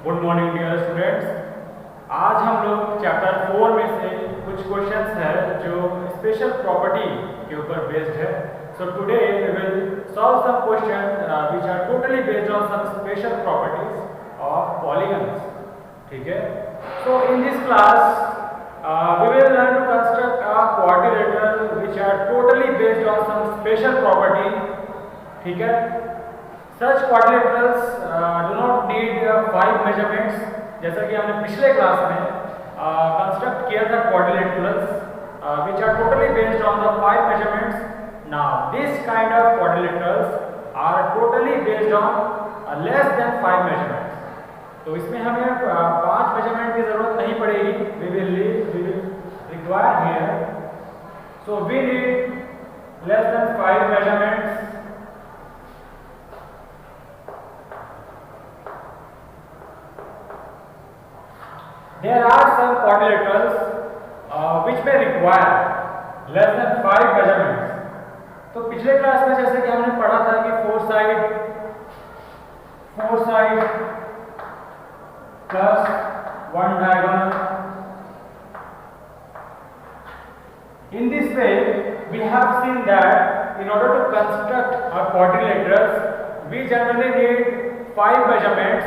Good morning dear students. आज हम लोग चैप्टर 4 में से कुछ क्वेश्चंस है जो स्पेशल प्रॉपर्टी के ऊपर बेस्ड है। So today we will solve some question which are totally based on some special properties of polygons. ठीक है। So in this class we will learn to construct a quadrilateral which are totally based on some special property. ठीक है। Such quadrilaterals do not need 5 measurements, जैसा कि हमने पिछले class में construct किया था quadrilaterals which are totally based on the 5 measurements. Now this kind of quadrilaterals are totally based on less than 5 measurements. तो इसमें हमें 5 मेजरमेंट की जरूरत नहीं पड़ेगी। we will require here, so we need less than 5 measurements. There are some quadrilaterals which may require less than 5 measurements. तो पिछले class में जैसे कि हमने पढ़ा था कि four side plus one diagonal. In this way, we have seen that in order to construct a quadrilaterals, we generally need 5 measurements.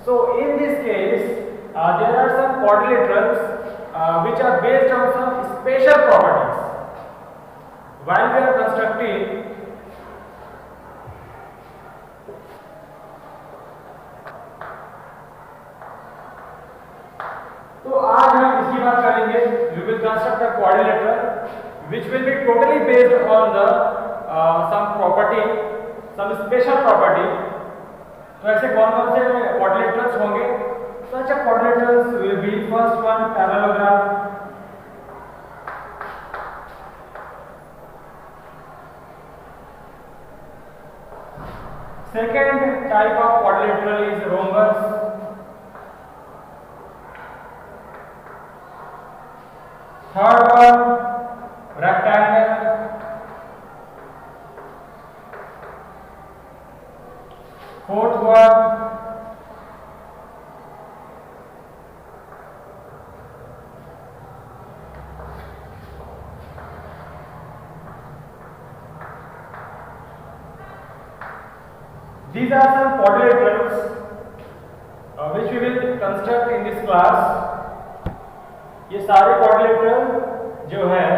So in this case, there are some quadrilaterals which are based on some special properties. While we are constructing, तो आज हम इसकी बात करेंगे। We will construct a quadrilateral which will be totally based on the some property, some special property. तो ऐसे कौन-कौन से quadrilaterals होंगे? Such a quadrilaterals will be first one parallelogram, second type of quadrilateral is rhombus, third one rectangle, fourth one these are some quadrilaterals which we will construct in this class. ये सारे quadrilateral जो है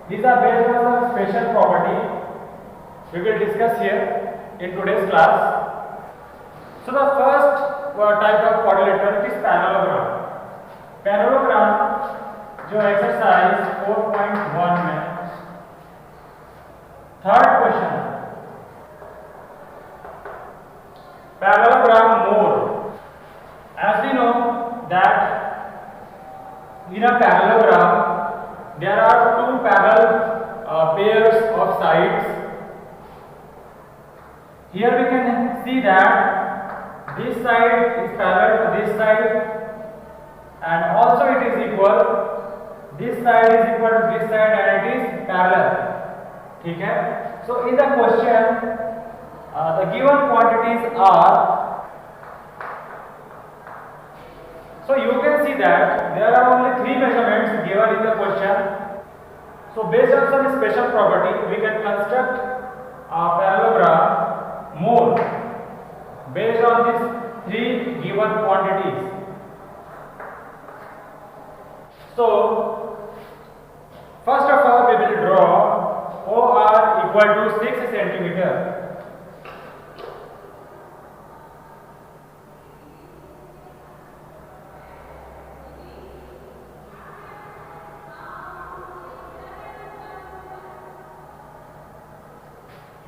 these are based on some special property we will discuss here in today's class. So the first type of quadrilateral is parallelogram. Parallelogram जो exercise 4.1 में third question, parallelogram mode. As we know that in a parallelogram there are two parallel pairs of sides. Here we can see that this side is parallel to this side and also it is equal, this side is equal to this side and it is parallel. ठीक है। So in the question the given quantities are, so you can see that there are only 3 measurements given in the question. So based on some special property we can construct a parallelogram mode based on these 3 given quantities. So first of all we will draw OR equal to 6 centimeter.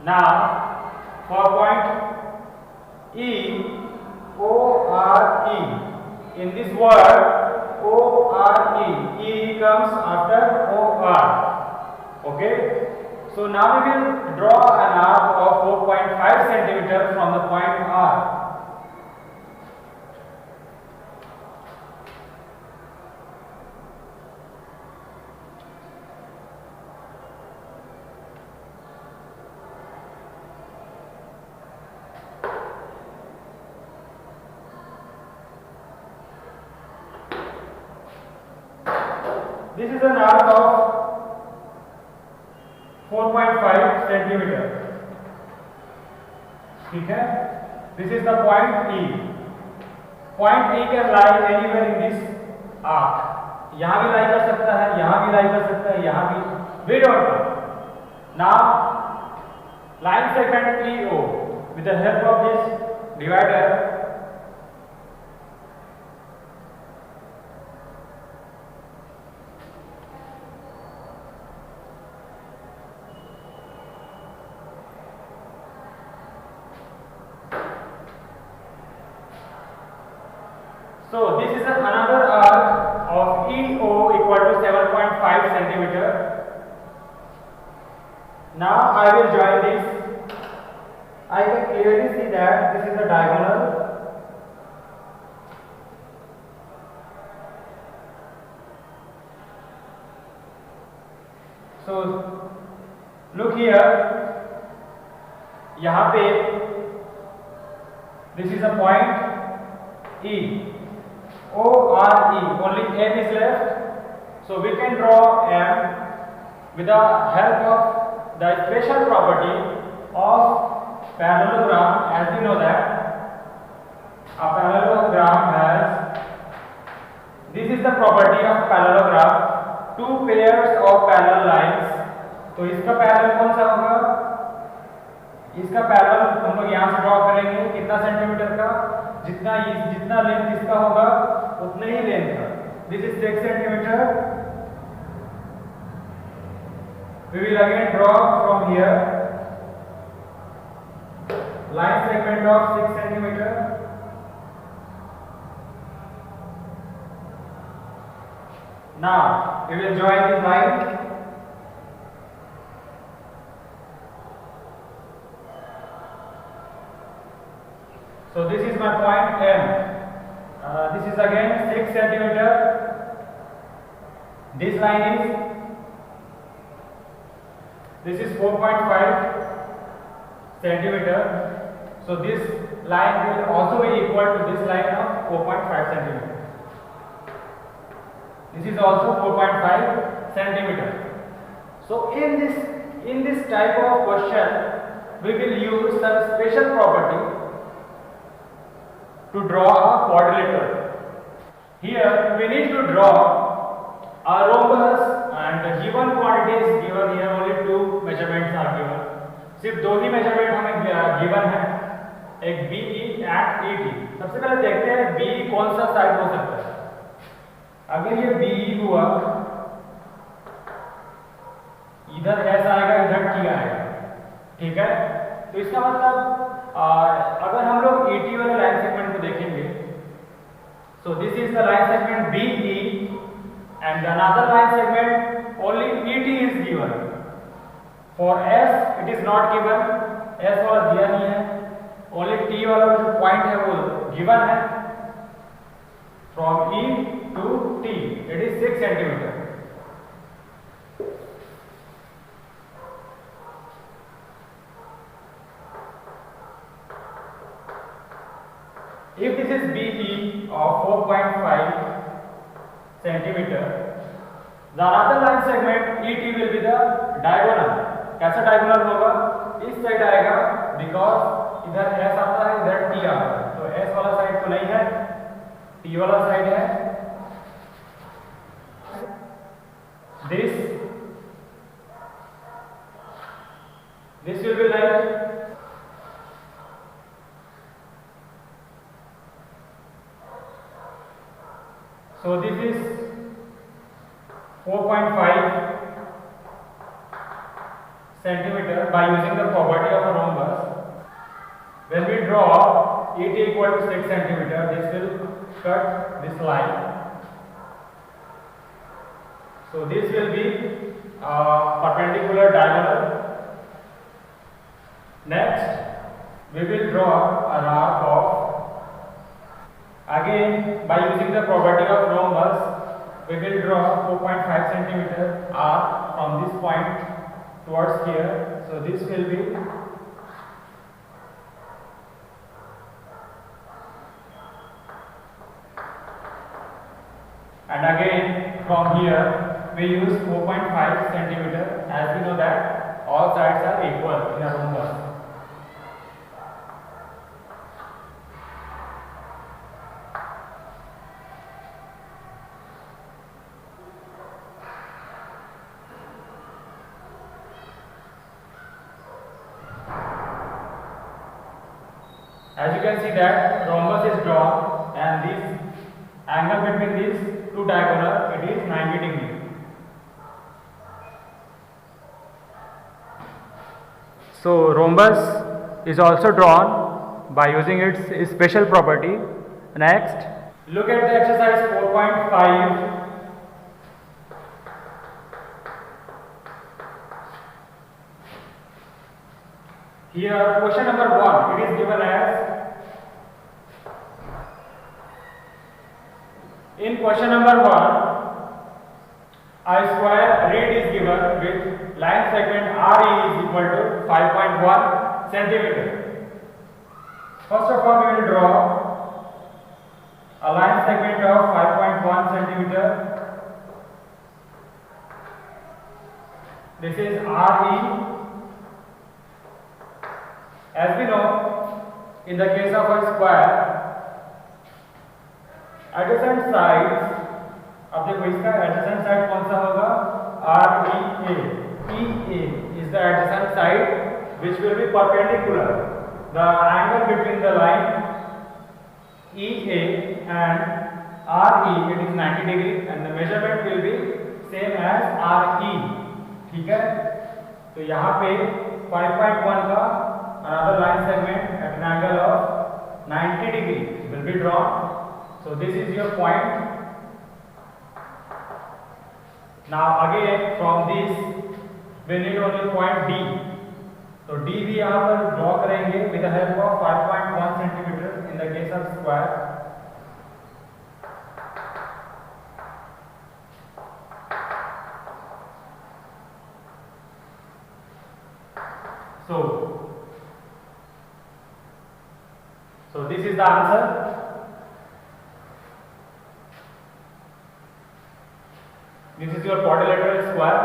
Now for point E, O R E, in this word O R E, E comes after O R. Okay. So now we will draw an arc of 4.5 centimeter from the point R. This is an arc of 4.5 centimeter. ठीक है? This is the point E. Point E can lie anywhere in this arc. यहाँ भी लाई कर सकता है, यहाँ भी लाई कर सकता है, यहाँ भी. We don't know. Now, line segment EO with the help of this divider. So this is another arc of EO equal to 7.5 centimeter. Now I will join this. I can clearly see that this is a diagonal. So look here. यहाँ पे this is a point E. O R E, only M is left, so we can draw M with the help of the special property of parallelogram. As we know that a parallelogram has, this is the property of parallelogram, two pairs of parallel lines. तो इसका parallel कौन सा होगा? इसका parallel हम लोग यहाँ से ड्रॉ करेंगे. कितना सेंटीमीटर का? जितना लेंथ इसका होगा उतने ही लेंथ का. This is 6 centimetre. We will again draw from here line segment of 6 centimetre. Now we will join this line. So this is my point M. This is again 6 centimeter. This line is 4.5 centimeter. So this line will also be equal to this line of 4.5 centimeter. This is also 4.5 centimeter. So in this type of question, we will use some special property to draw a quadrilateral. Here we need to draw a rhombus and the given quantity is given here. Only two measurements are given. सिर्फ दो ही measurement हमें given है, एक BE and ET. सबसे पहले देखते हैं BE कौन सा साइड हो सकता है. अगर ये BE हुआ, इधर S आएगा, इधर T आएगा. ठीक है? तो इसका मतलब अगर हम लोग ET वाले लाइन सेगमेंट को देखेंगे, so this is the line segment BE and another line segment only ET is given. For S it is not given. S वाला दिया नहीं है. Only T वाला जो पॉइंट है वो given है. From E to T it is 6 centimeter. If this is BE of 4.5 centimeter, the another line segment ET will be the diagonal. कैसा डायगोनल होगा? इस साइड आएगा, बिकॉज इधर S आता है, इधर T आता है. तो S वाला साइड तो नहीं है, T वाला साइड है. This will be like so. This is 4.5 centimeter by using the property of a rhombus. When we draw ET equal to 6 centimeter, this will cut this line. So this will be perpendicular diagonal. Next, we will draw an arc of, again by using the property of rhombus, we will draw 4.5 centimeter arc from this point towards here. So this will be and again from here we use 4.5 centimeter, as we know that all sides are equal in a rhombus. As you can see that rhombus is drawn, and this angle between these two diagonal, it is 90 degree. So rhombus is also drawn by using its special property. Next, look at the exercise 4.5. Here question number 1, it is given as, in question number 1, a square reed is given with line segment RE is equal to 5.1 centimeter. First of all, we will draw a line segment of 5.1 centimeter. This is RE. As we know, in the case of a square, adjacent sides, अब देखो इसका adjacent side कौन सा होगा? REA. EA is the adjacent side which will be perpendicular. The angle between the line EA and RE, it is 90 degree, and the measurement will be same as RE. ठीक है? तो यहाँ पे 5.1 का another line segment at an angle of 90 degree will be drawn. So this is your point. Now again from this we need only point D. So D भी यहाँ पर draw करेंगे with the help of 5.1 centimeter in the case of square. So this is the answer. This is your quadrilateral square.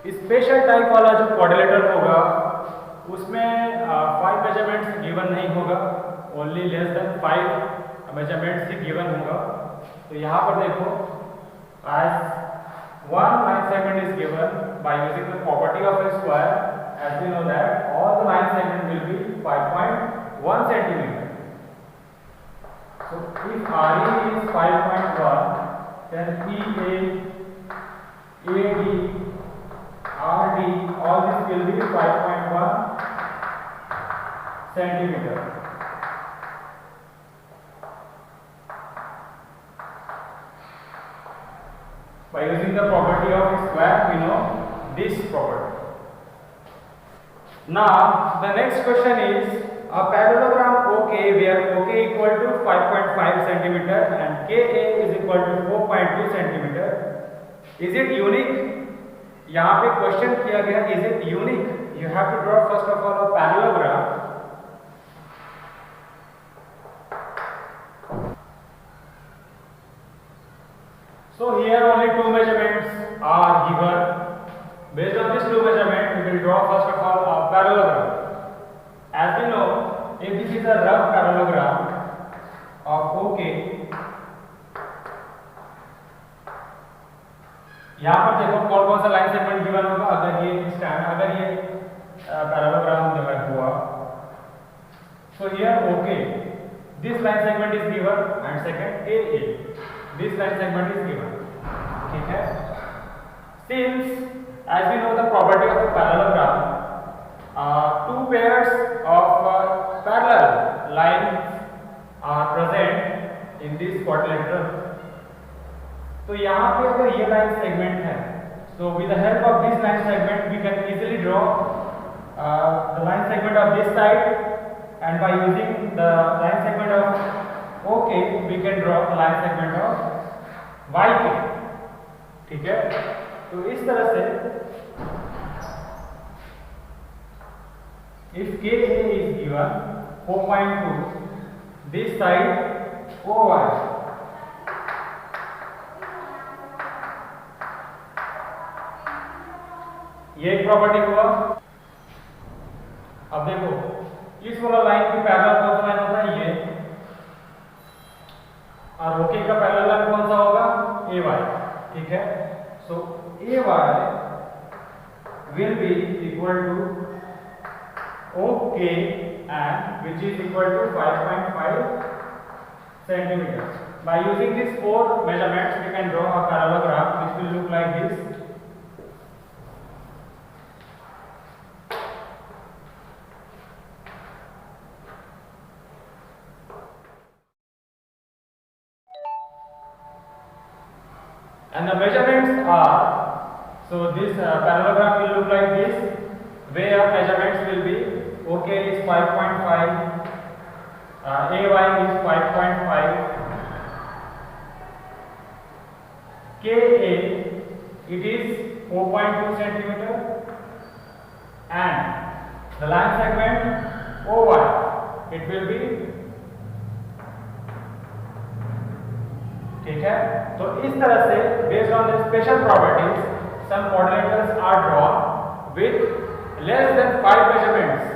Special type वाला जो quadrilateral होगा उसमें 5 measurements given नहीं होगा, ओनली लेस देन 5 मेजरमेंट्स ही गिवन होगा. तो यहाँ पर देखो, as one line segment is given by using the property of a square, as we know that all the line segment will be 5.1 centimeter. So if RE is 5.1, then EA, AD, RD, all this will be 5.1 centimeter. By using the property of square, we know this property. Now, the next question is a parallelogram OK where OK equal to 5.5 centimeter and KA is equal to 4.2 centimeter. Is it unique? यहाँ पे question किया गया, is it unique? You have to draw first of all a parallelogram. So here only 2 measurements are given. Based on these 2 measurements, we will draw first of all a parallelogram. As we know, if this is a rough parallelogram of OK, यहाँ पर देखो कौन कौन सा line segment given होगा. अगर ये parallelogram divide हुआ, so here OK, this line segment is given and second AA, this line segment is given. ठीक है? Since as we know the property of a parallelogram, 2 pairs of parallel lines are present in this quadrilateral. तो यहाँ पे अगर ये line segment है, so with the help of this line segment we can easily draw the line segment of this side, and by using the line segment of OK we can draw the line segment of YK. ठीक है? तो इस तरह से if KA is given 4.2, this side OY ये एक property हुआ। अब देखो इस वाला लाइन की पैरेलल कौन सा लाइन होता है, ये, और ओके का पैरेलल लाइन कौन सा होगा, ए वाई, ठीक है। So A Y will be equal to okay and which is equal to 5.5 centimeters. By using these four measurements, we can draw a parallelogram which will look like this. And the measurements are, so this parallelogram will look like this, where measurements will be, OK is 5.5, AY is 5.5, KA it is 4.2 centimeter, and the line segment OY it will be, ठीक है। तो इस तरह से based on the special properties some modulators are drawn with less than 5 measurements